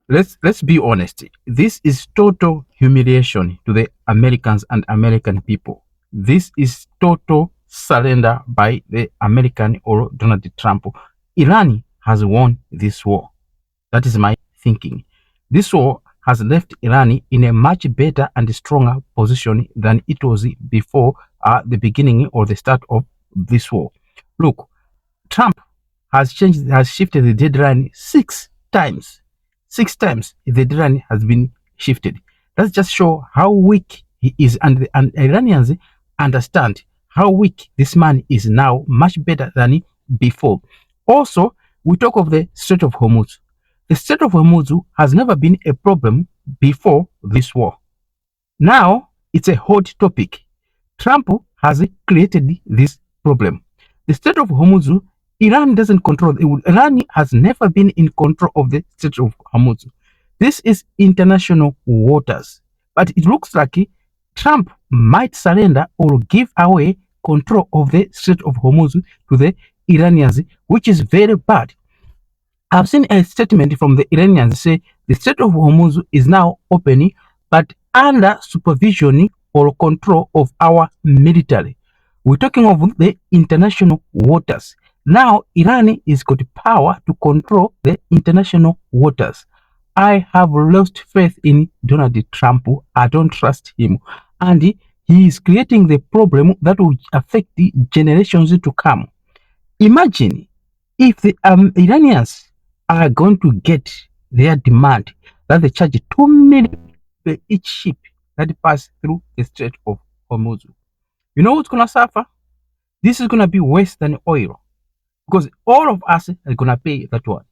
let's be honest. This is total humiliation to the Americans and American people. This is total surrender by the American or Donald Trump. Iran has won this war. That is my thinking. This war has left Iran in a much better and stronger position than it was before the beginning or the start of this war. Look, Trump has shifted the deadline 6 times. 6 times the deadline has been shifted. That just show how weak he is, and Iranians understand how weak this man is now, much better than before. Also, we talk of the Strait of Hormuz. The Strait of Hormuz has never been a problem before this war. Now it's a hot topic. Trump has created this problem. The Strait of Hormuz, Iran doesn't control. Iran has never been in control of the Strait of Hormuz. This is international waters. But it looks like Trump might surrender or give away control of the Strait of Hormuz to the Iranians, which is very bad. I've seen a statement from the Iranians say the Strait of Hormuz is now open, but under supervision or control of our military. We're talking of the international waters. Now, Iran is got power to control the international waters. I have lost faith in Donald Trump. I don't trust him. And he is creating the problem that will affect the generations to come. Imagine if the Iranians are going to get their demand that they charge 2 million per each ship that pass through the Strait of Hormuz. You know what's going to suffer? This is going to be worse than oil because all of us are going to pay that one.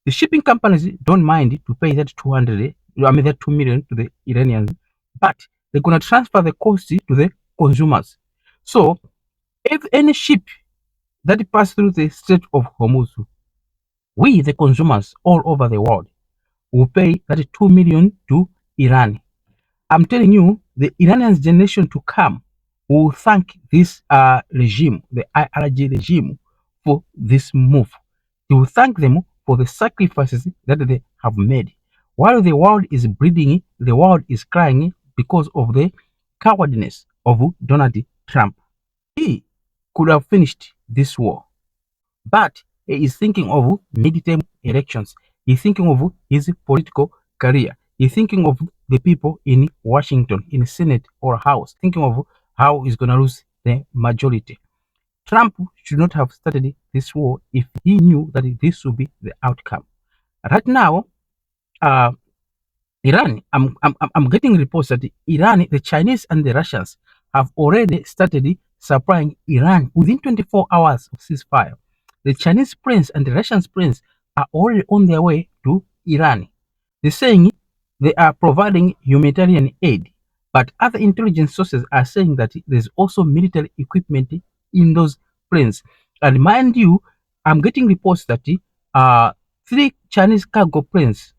The shipping companies don't mind to pay that 200, that 2 million to the Iranians, but they're going to transfer the cost to the consumers. So if any ship that pass through the Strait of Hormuz, we, the consumers all over the world, will pay that 2 million to Iran. I'm telling you, the Iranian generation to come will thank this regime, the IRG regime, for this move. They will thank them for the sacrifices that they have made. While the world is bleeding, the world is crying because of the cowardness of Donald Trump. He could have finished this war, but he is thinking of midterm elections. He's thinking of his political career. He's thinking of the people in Washington, in Senate or House, thinking of how he's going to lose the majority. Trump should not have started this war if he knew that this would be the outcome. Right now, uh, Iran, I'm getting reports that Iran, the Chinese and the Russians have already started supplying Iran within 24 hours of ceasefire. The Chinese prince and the Russian prince are already on their way to Iran. They're saying they are providing humanitarian aid, but other intelligence sources are saying that there's also military equipment in those planes. And mind you, I'm getting reports that 3 Chinese cargo planes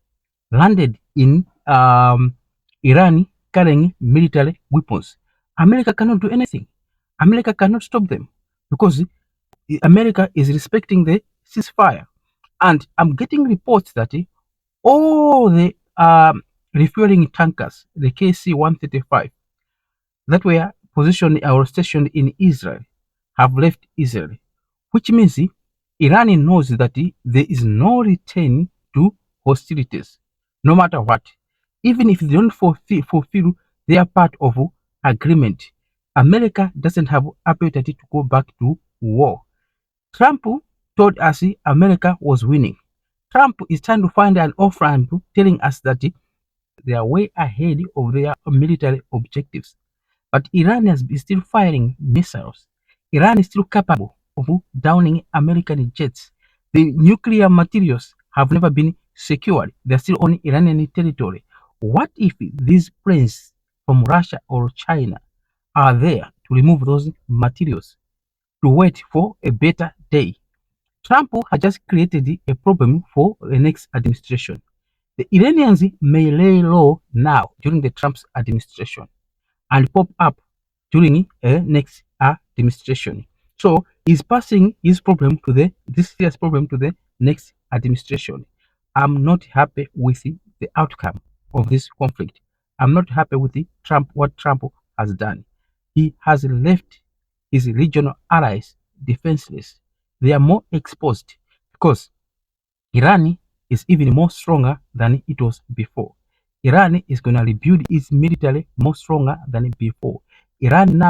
landed in Iran carrying military weapons. America cannot do anything. America cannot stop them because America is respecting the ceasefire. And I'm getting reports that all the refueling tankers, the KC-135, that were positioned or stationed in Israel, have left Israel, which means Iran knows that there is no return to hostilities, no matter what. Even if they don't fulfill their part of agreement, America doesn't have appetite to go back to war. Trump told us America was winning. Trump is trying to find an off ramp telling us that they are way ahead of their military objectives. But Iran is still firing missiles. Iran is still capable of downing American jets. The nuclear materials have never been secured. They're still on Iranian territory. What if these planes from Russia or China are there to remove those materials to wait for a better day? Trump has just created a problem for the next administration. The Iranians may lay low now during the Trump's administration and pop up during a next administration. So he's passing his problem to the this serious problem to the next administration. I'm not happy with the outcome of this conflict. I'm not happy with what Trump has done. He has left his regional allies defenseless. They are more exposed because Iran is even more stronger than it was before. Iran is going to rebuild its military more stronger than before. Iran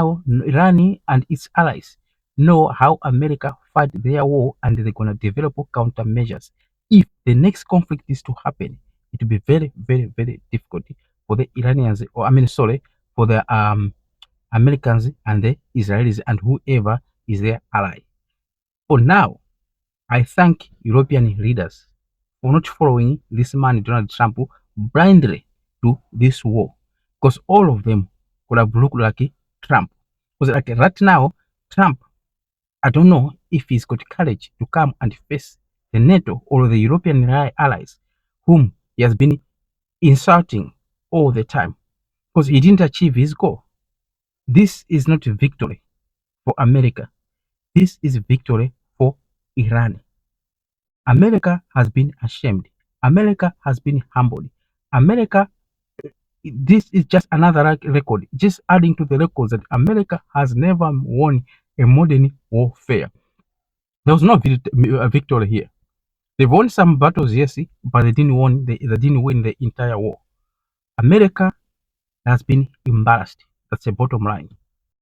and its allies know how America fight their war, and they're going to develop countermeasures. If the next conflict is to happen, it will be very, very, very difficult for the Iranians, or I mean, sorry, for the Americans and the Israelis and whoever is their ally. For now, I thank European leaders for not following this man, Donald Trump, blindly to this war. Because all of them could have looked like Trump. Because like right now, Trump, I don't know if he's got courage to come and face the NATO or the European allies whom he has been insulting all the time. Because he didn't achieve his goal. This is not a victory for America. This is a victory for Iran. America has been ashamed. America has been humbled. America, this is just another record, just adding to the records that America has never won a modern warfare. There was no victory here. They've won some battles, yes, but they didn't win the entire war. America has been embarrassed. That's the bottom line.